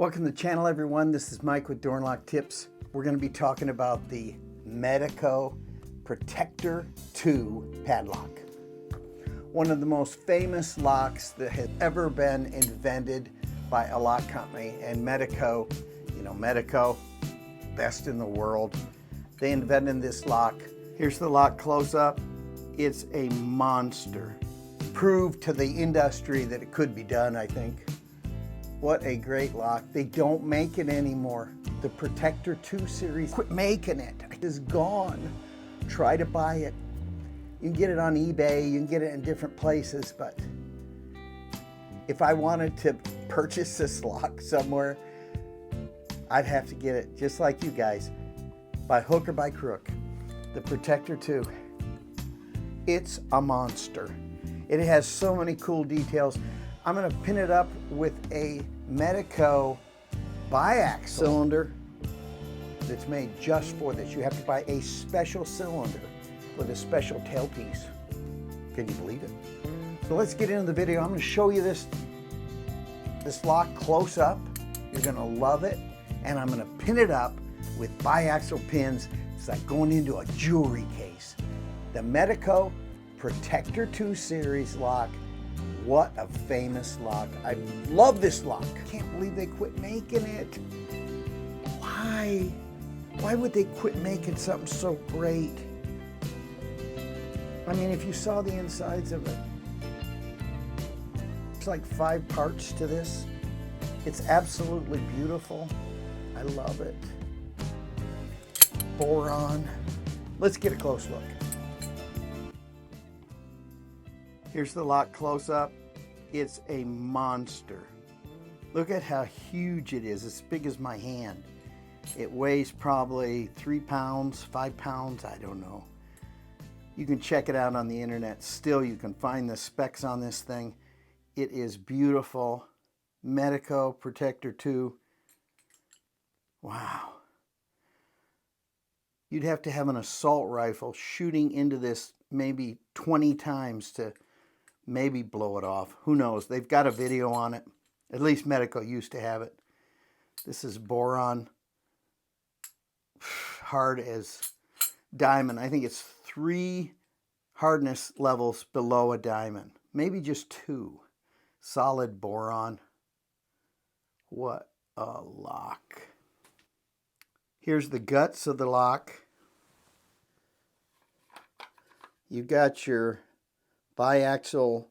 Welcome to the channel, everyone. This is Mike with Door and Lock Tips. We're going to be talking about the Medeco Protector II Padlock. One of the most famous locks that has ever been invented by a lock company. And Medeco, Medeco, best in the world. They invented this lock. Here's the lock close up. It's a monster. Proved to the industry that it could be done, I think. What a great lock. They don't make it anymore. The Protector II series, quit making it. It is gone. Try to buy it. You can get it on eBay, you can get it in different places, but if I wanted to purchase this lock somewhere, I'd have to get it, just like you guys, by hook or by crook. The Protector II. It's a monster. It has so many cool details. I'm going to pin it up with a Medeco biaxial cylinder that's made just for this. You have to buy a special cylinder with a special tailpiece. Can you believe it? So let's get into the video. I'm going to show you this lock close up. You're going to love it. And I'm going to pin it up with biaxial pins. It's like going into a jewelry case. The Medeco Protector II series lock. What a famous lock. I love this lock. Can't believe they quit making it. Why? Why would they quit making something so great? I mean, if you saw the insides of it, it's like 5 parts to this. It's absolutely beautiful. I love it. Boron. Let's get a close look. Here's the lock close up. It's a monster. Look at how huge it is. It's as big as my hand. It weighs probably 3 pounds, 5 pounds, I don't know. You can check it out on the internet. Still, you can find the specs on this thing. It is beautiful. Medeco Protector II. Wow. You'd have to have an assault rifle shooting into this maybe 20 times to maybe blow it off. Who knows? They've got a video on it. At least Medeco used to have it. This is boron. Hard as diamond. I think it's 3 hardness levels below a diamond. Maybe just 2. Solid boron. What a lock. Here's the guts of the lock. You've got your biaxial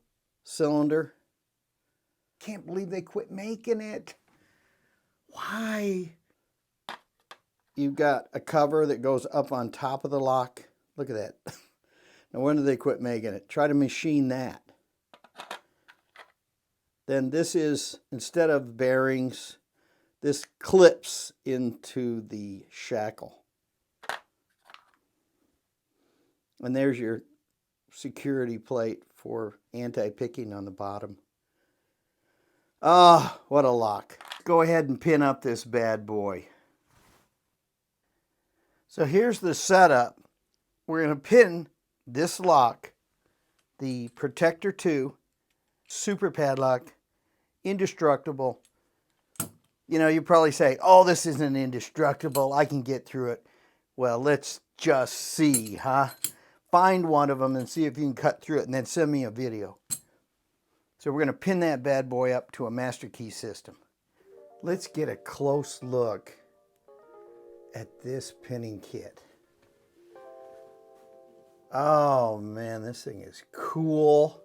cylinder. Can't believe they quit making it. Why? You've got a cover that goes up on top of the lock. Look at that. No wonder they quit making it. Try to machine that. Then this is, instead of bearings, this clips into the shackle. And there's your security plate for anti-picking on the bottom. Ah, what a lock. Go ahead and pin up this bad boy. So here's the setup. We're going to pin this lock, the Protector II Super Padlock, indestructible. You know, you probably say, oh, this isn't indestructible. I can get through it. Well, let's just see, huh? Find one of them and see if you can cut through it, and then send me a video. So we're going to pin that bad boy up to a master key system. Let's get a close look at this pinning kit. Oh man, this thing is cool.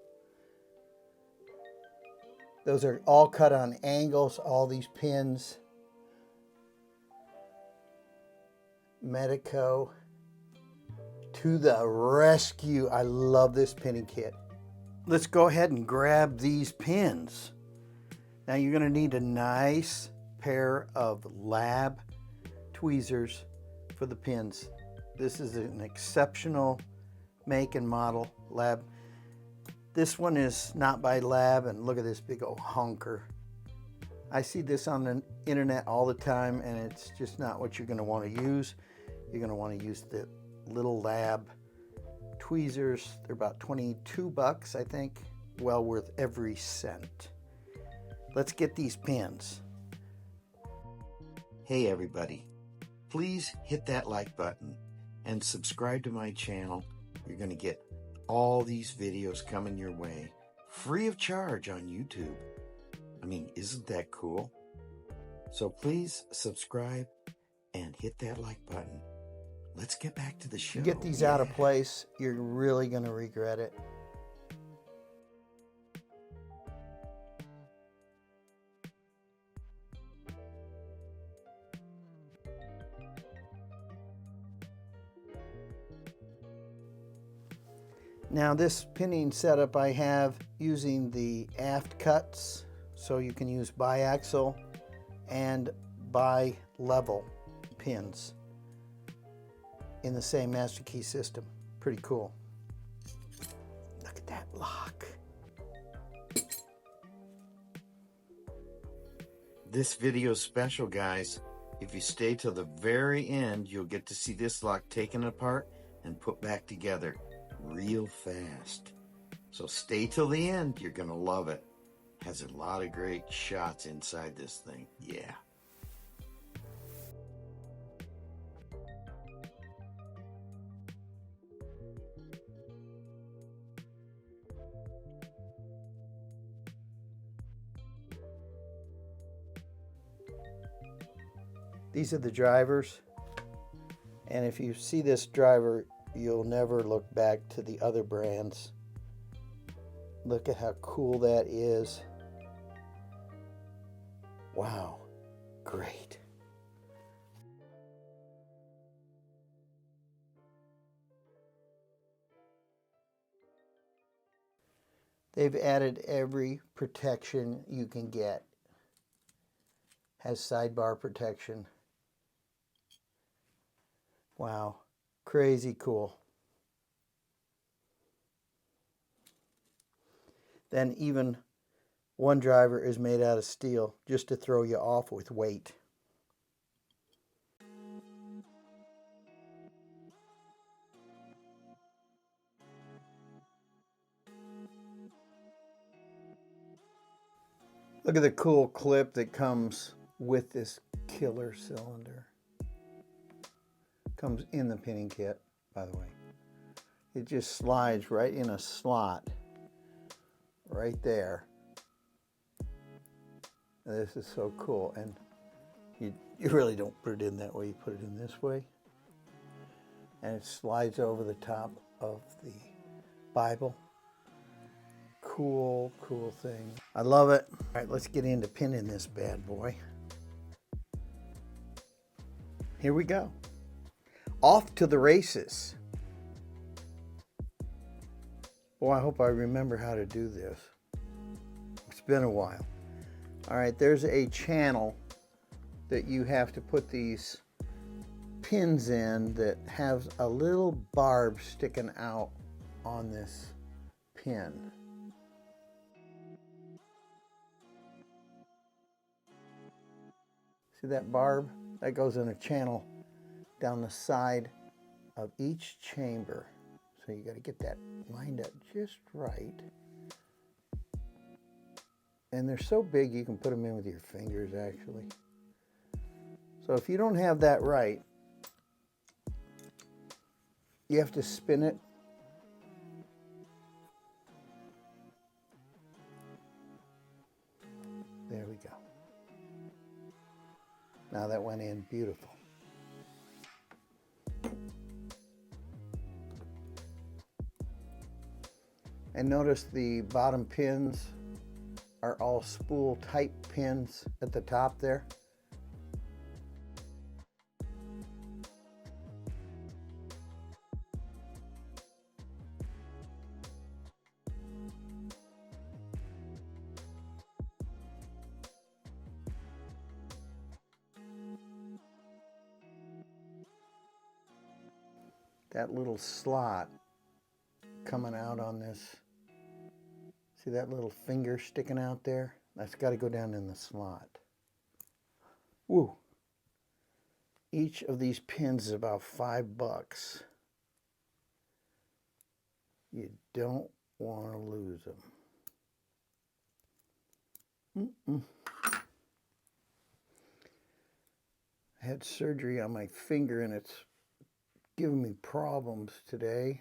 Those are all cut on angles, all these pins. Medeco to the rescue. I love this pinning kit. Let's go ahead and grab these pins. Now you're going to need a nice pair of lab tweezers for the pins. This is an exceptional make and model lab. This one is not by Lab, and look at this big old hunker. I see this on the internet all the time, and it's just not what you're going to want to use. You're going to want to use the little Lab tweezers. They're about 22 bucks, I think. Well worth every cent. Let's get these pins. Hey everybody, please hit that like button and subscribe to my channel. You're going to get all these videos coming your way free of charge on YouTube. I mean, isn't that cool? So please subscribe and hit that like button. Let's get back to the show. If you get these out of place, you're really going to regret it. Now this pinning setup I have using the aft cuts, so you can use biaxial and bi-level pins in the same master key system. Pretty cool. Look at that lock. This video is special, guys. If you stay till the very end, you'll get to see this lock taken apart and put back together real fast. So stay till the end. You're gonna love it. Has a lot of great shots inside this thing. Yeah. These are the drivers, and if you see this driver, you'll never look back to the other brands. Look at how cool that is. Wow, great. They've added every protection you can get. Has sidebar protection. Wow, crazy cool. Then even one driver is made out of steel just to throw you off with weight. Look at the cool clip that comes with this killer cylinder. Comes in the pinning kit, by the way. It just slides right in a slot right there. This is so cool, and you really don't put it in that way. You put it in this way, and it slides over the top of the Bible. Cool, cool thing. I love it. All right, let's get into pinning this bad boy. Here we go. Off to the races. Boy, I hope I remember how to do this. It's been a while. All right, there's a channel that you have to put these pins in that has a little barb sticking out on this pin. See that barb? That goes in a channel down the side of each chamber. So you got to get that lined up just right. And they're so big you can put them in with your fingers actually. So if you don't have that right, you have to spin it. There we go. Now that went in beautiful. And notice the bottom pins are all spool type pins at the top there. That little slot coming out on this. See that little finger sticking out there? That's got to go down in the slot. Woo! Each of these pins is about $5. You don't want to lose them. I had surgery on my finger and it's giving me problems today.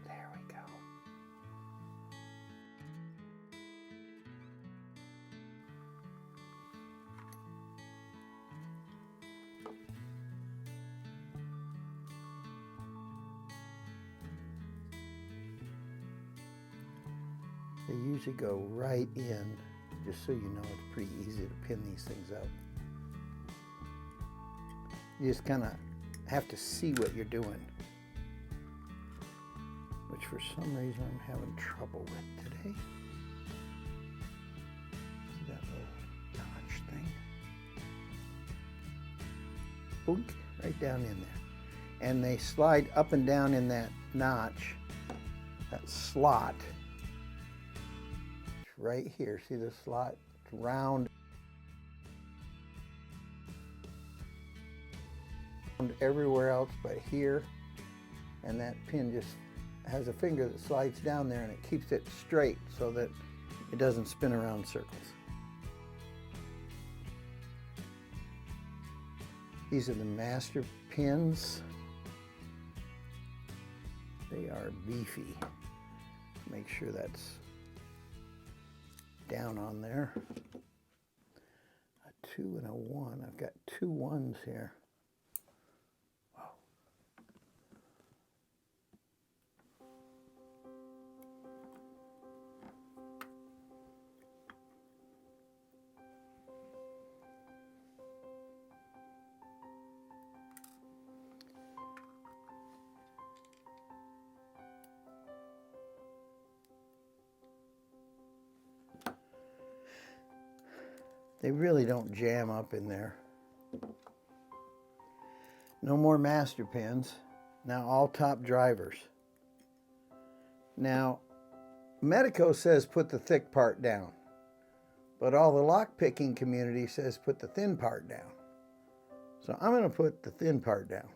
There we go. They usually go right in, just so you know it's pretty easy to pin these things up. You just kind of have to see what you're doing, which for some reason I'm having trouble with today. See that little notch thing? Boink, right down in there. And they slide up and down in that notch, that slot. Right here, see the slot? It's round everywhere else but here, and that pin just has a finger that slides down there and it keeps it straight so that it doesn't spin around in circles. These are the master pins. They are beefy. Make sure that's down on there. A 2 and a 1. I've got 2 1s here. Wow. They really don't jam up in there. No more master pins. Now all top drivers. Now, Medeco says put the thick part down, but all the lock picking community says put the thin part down. So I'm going to put the thin part down.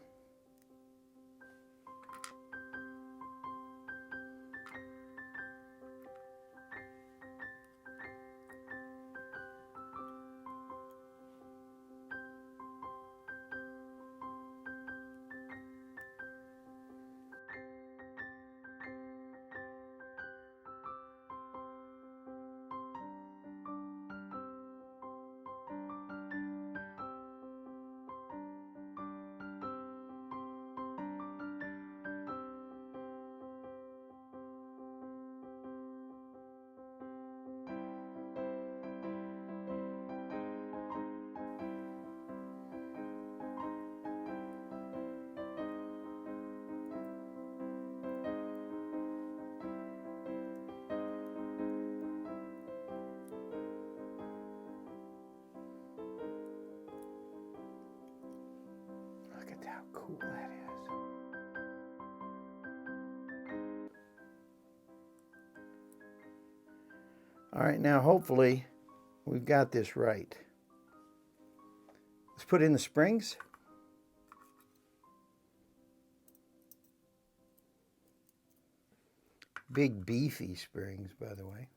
Look at how cool that is. All right, now hopefully we've got this right. Let's put in the springs. Big beefy springs, by the way.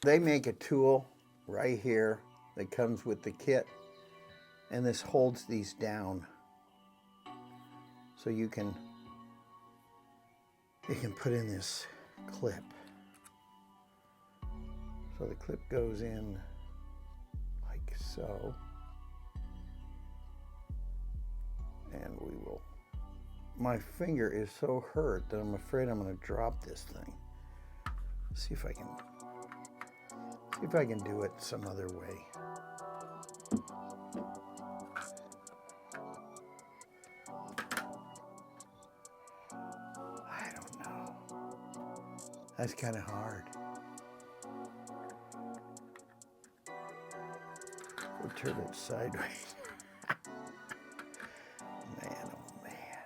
They make a tool right here that comes with the kit, and this holds these down. So you can put in this clip. So the clip goes in like so. And we will, my finger is so hurt that I'm afraid I'm going to drop this thing. See if I can do it some other way. That's kind of hard. We'll turn it sideways. Man, oh man.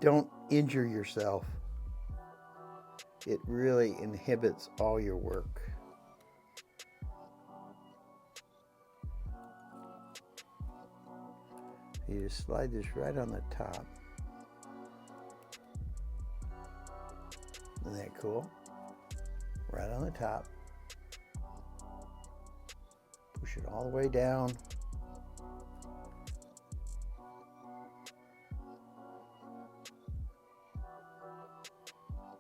Don't injure yourself. It really inhibits all your work. You just slide this right on the top. Isn't that cool? Right on the top. Push it all the way down.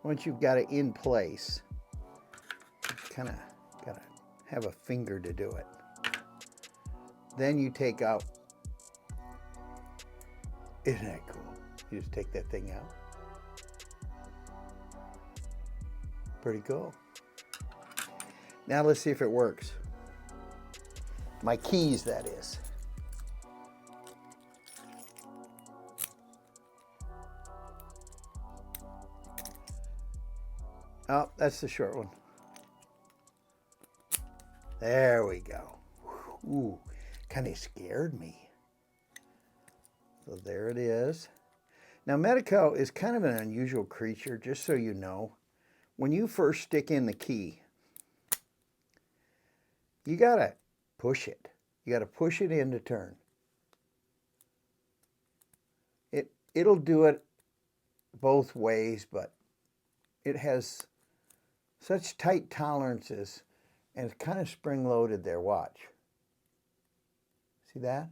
Once you've got it in place, you kind of got to have a finger to do it. Then you take out. Isn't that cool? You just take that thing out. Pretty cool. Now let's see if it works. My keys, that is. Oh, that's the short one. There we go. Ooh, kind of scared me. So there it is. Now Medeco is kind of an unusual creature, just so you know. When you first stick in the key, you gotta push it. You gotta push it in to turn. It'll do it both ways, but it has such tight tolerances, and it's kind of spring-loaded there. Watch. See that?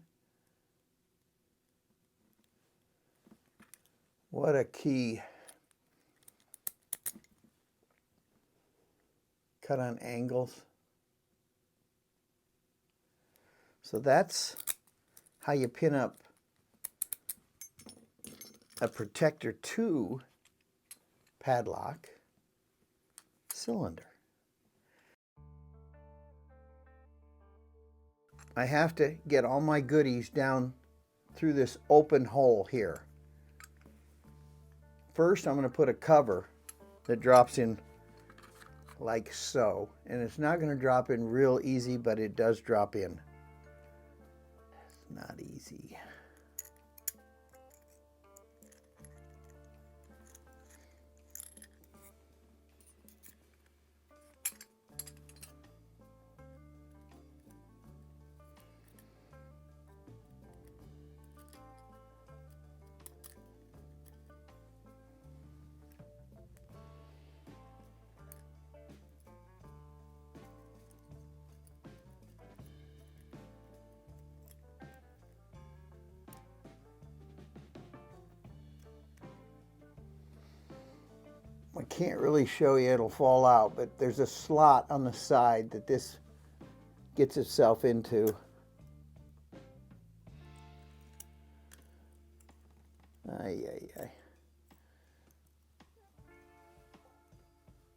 What a key. Cut on angles. So that's how you pin up a Protector II padlock cylinder. I have to get all my goodies down through this open hole here. First, I'm going to put a cover that drops in like so. And it's not going to drop in real easy, but it does drop in. It's not easy. I can't really show you, it'll fall out, but there's a slot on the side that this gets itself into. Ay, ay, ay.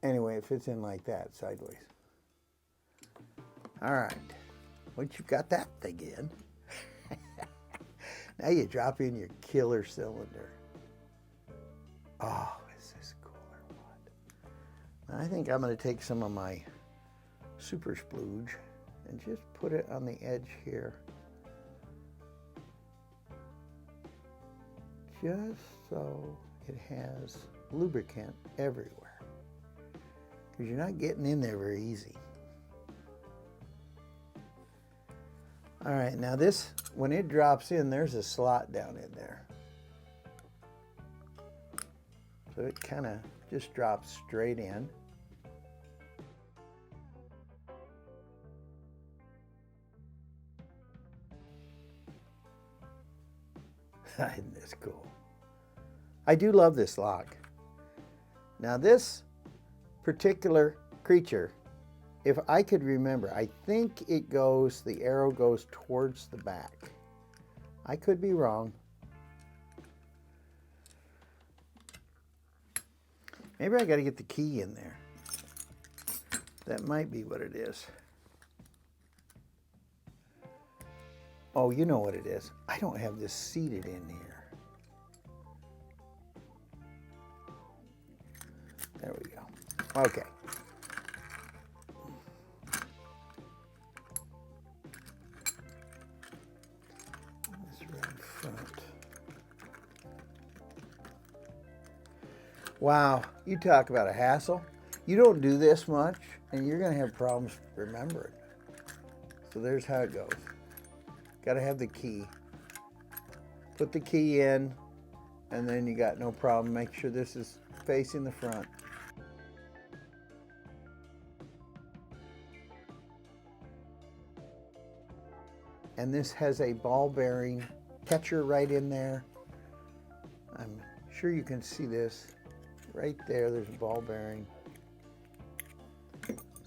Anyway, it fits in like that, sideways. All right, once you've got that thing in, now you drop in your killer cylinder. Oh, is this cool or what? I think I'm going to take some of my super splooge and just put it on the edge here. Just so it has lubricant everywhere. Because you're not getting in there very easy. All right, now this, when it drops in, there's a slot down in there. So it kind of just drops straight in. Isn't this cool? I do love this lock. Now this particular creature, if I could remember, I think it goes, the arrow goes towards the back. I could be wrong. Maybe I got to get the key in there. That might be what it is. Oh, you know what it is. I don't have this seated in here. There we go. Okay. This right front. Wow, you talk about a hassle. You don't do this much, and you're going to have problems remembering. So there's how it goes. Got to have the key. Put the key in, and then you got no problem. Make sure this is facing the front. And this has a ball bearing catcher right in there. I'm sure you can see this. Right there, there's a ball bearing.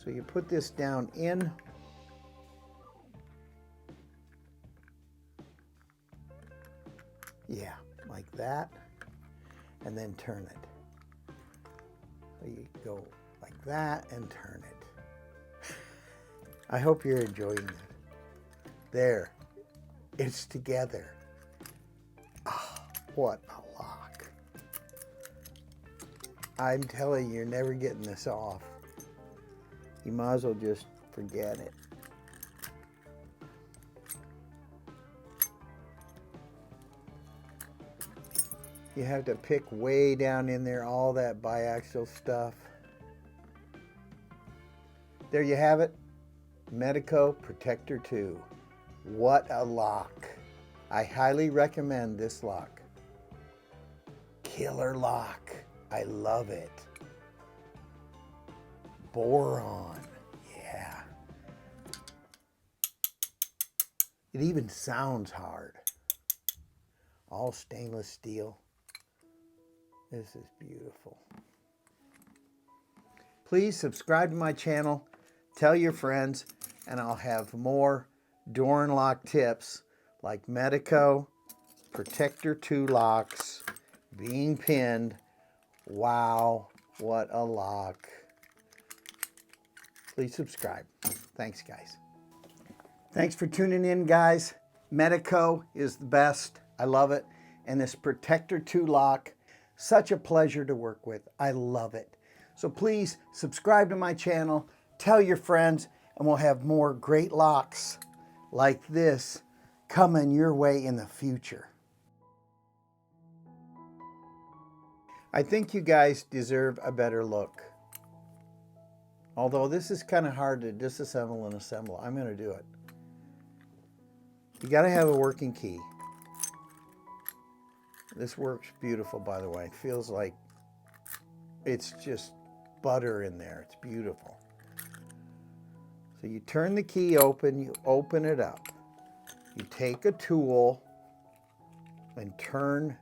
So you put this down in. Yeah, like that. And then turn it. So you go like that and turn it. I hope you're enjoying it. There, it's together. Ah, what a lock. I'm telling you, you're never getting this off. You might as well just forget it. You have to pick way down in there all that biaxial stuff. There you have it. Medeco Protector II. What a lock. I highly recommend this lock. Killer lock. I love it. Boron. Yeah. It even sounds hard. All stainless steel. This is beautiful. Please subscribe to my channel. Tell your friends, and I'll have more door and lock tips like Medeco Protector II locks being pinned. Wow, what a lock. Please subscribe. Thanks, guys. Thanks for tuning in, guys. Medeco is the best. I love it. And this Protector II lock, such a pleasure to work with. I love it. So please subscribe to my channel, tell your friends, and we'll have more great locks like this coming your way in the future. I think you guys deserve a better look. Although this is kind of hard to disassemble and assemble, I'm going to do it. You got to have a working key. This works beautiful, by the way. It feels like it's just butter in there. It's beautiful. So you turn the key open, you open it up. You take a tool and turn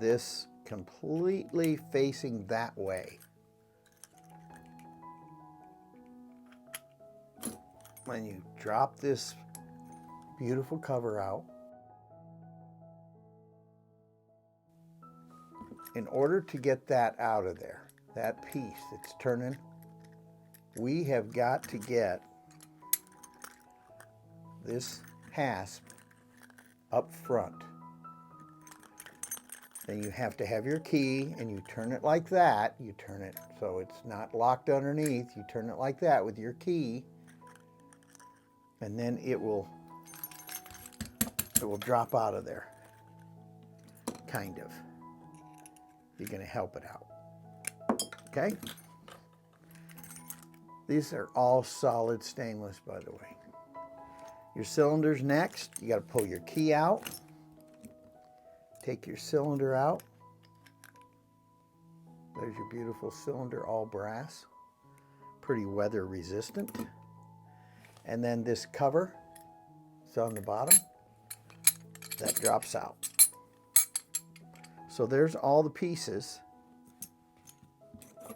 this completely facing that way. When you drop this beautiful cover out, in order to get that out of there, that piece that's turning, we have got to get this hasp up front. Then you have to have your key, and you turn it like that. You turn it so it's not locked underneath. You turn it like that with your key, and then it will drop out of there, kind of. You're going to help it out. Okay? These are all solid stainless, by the way. Your cylinder's next. You got to pull your key out. Take your cylinder out. There's your beautiful cylinder, all brass. Pretty weather resistant. And then this cover, it's on the bottom, that drops out. So there's all the pieces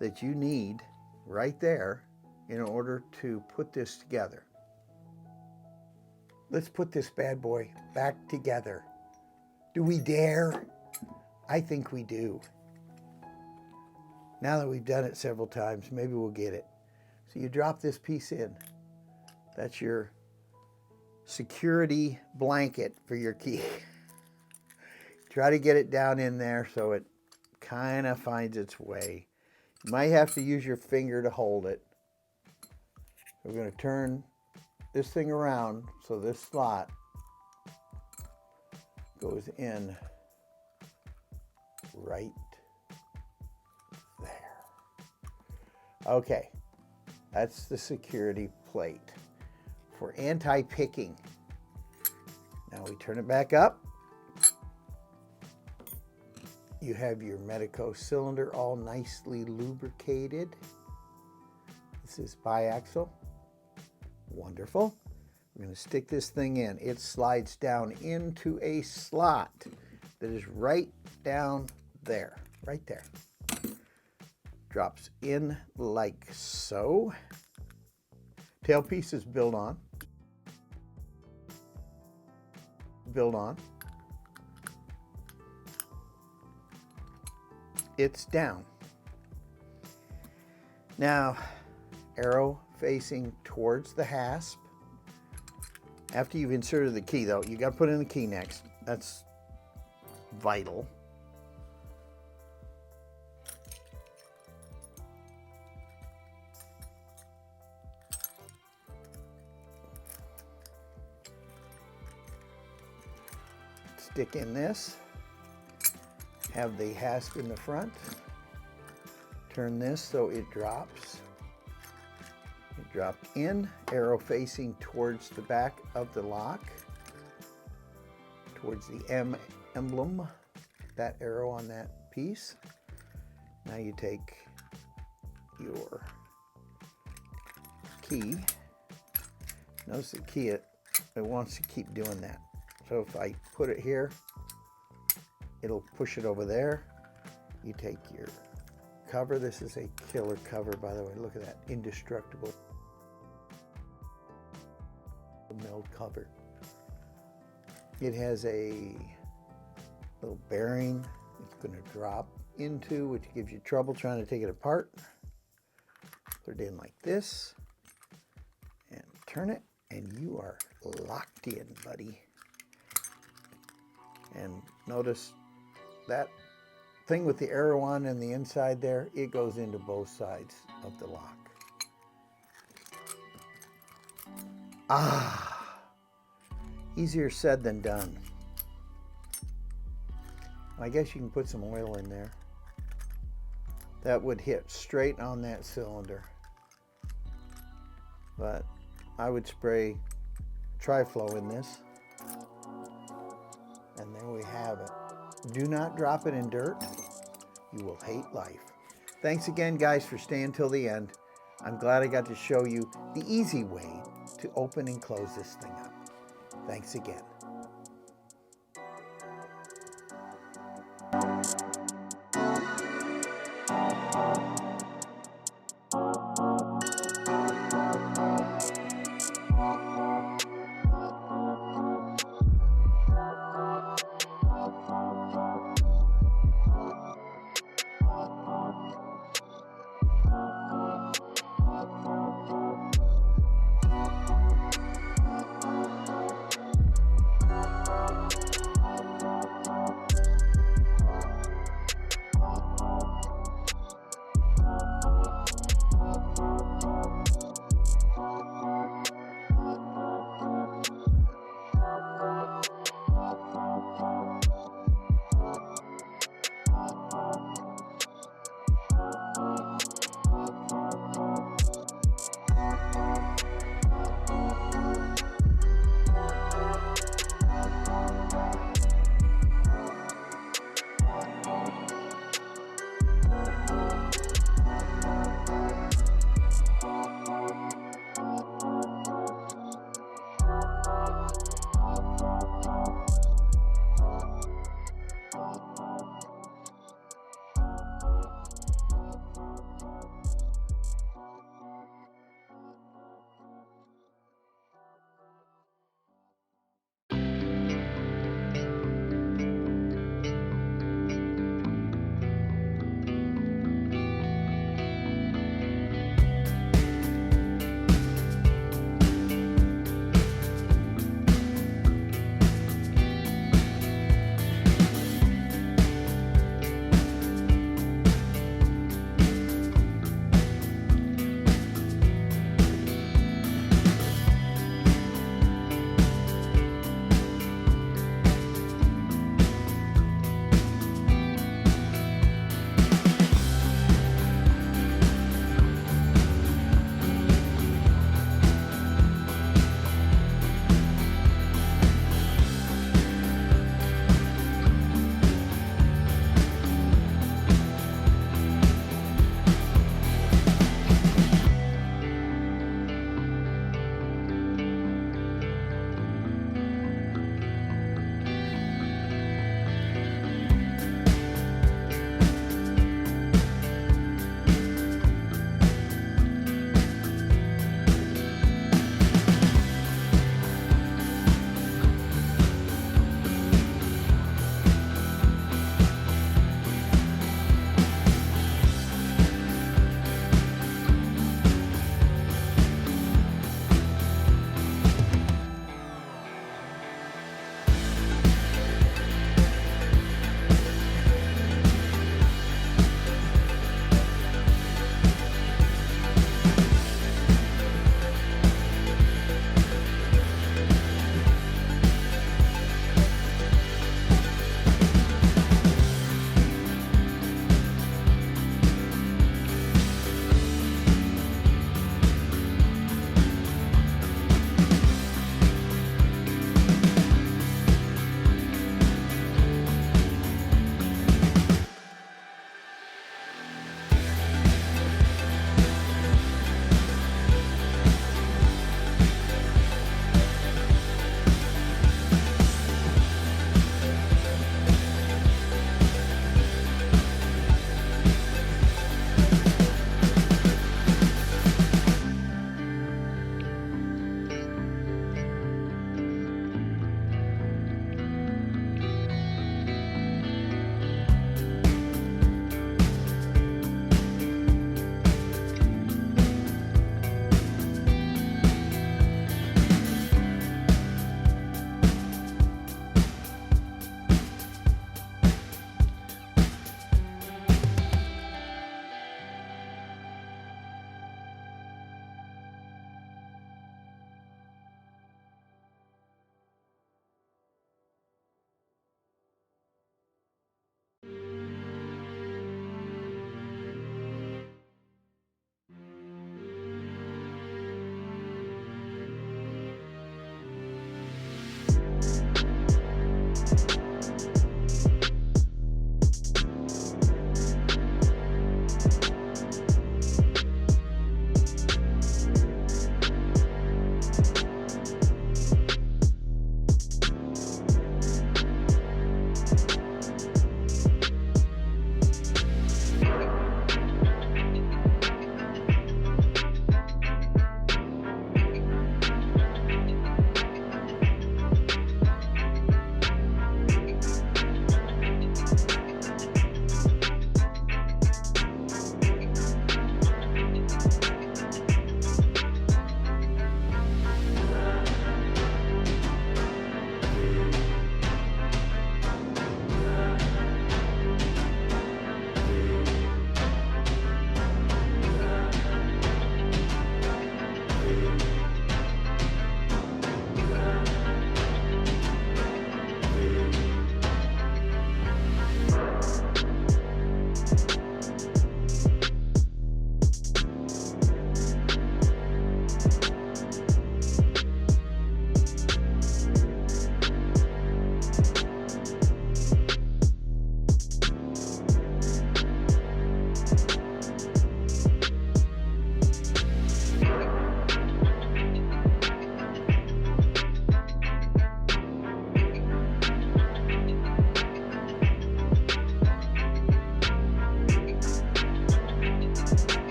that you need right there in order to put this together. Let's put this bad boy back together. Do we dare? I think we do. Now that we've done it several times, maybe we'll get it. So you drop this piece in. That's your security blanket for your key. Try to get it down in there so it kind of finds its way. You might have to use your finger to hold it. We're going to turn this thing around so this slot goes in right there. Okay, that's the security plate for anti-picking. Now we turn it back up. You have your Medeco cylinder all nicely lubricated. This is biaxial. Wonderful. We're going to stick this thing in. It slides down into a slot that is right down there, right there. Drops in like so. Tailpiece is built on. Build on. It's down. Now, arrow facing towards the hasp. After you've inserted the key though, you got to put in the key next. That's vital. Stick in this, have the hasp in the front, turn this so it drops. It dropped in, arrow facing towards the back of the lock, towards the M emblem, that arrow on that piece. Now you take your key. Notice the key, it wants to keep doing that. So if I put it here, it'll push it over there. You take your cover. This is a killer cover, by the way. Look at that, indestructible milled cover. It has a little bearing it's going to drop into, which gives you trouble trying to take it apart. Put it in like this and turn it, and you are locked in, buddy. And notice that thing with the arrow on and the inside there, it goes into both sides of the lock. Ah, easier said than done. I guess you can put some oil in there. That would hit straight on that cylinder. But I would spray Tri-Flow in this. And there we have it. Do not drop it in dirt. You will hate life. Thanks again, guys, for staying till the end. I'm glad I got to show you the easy way to open and close this thing up. Thanks again.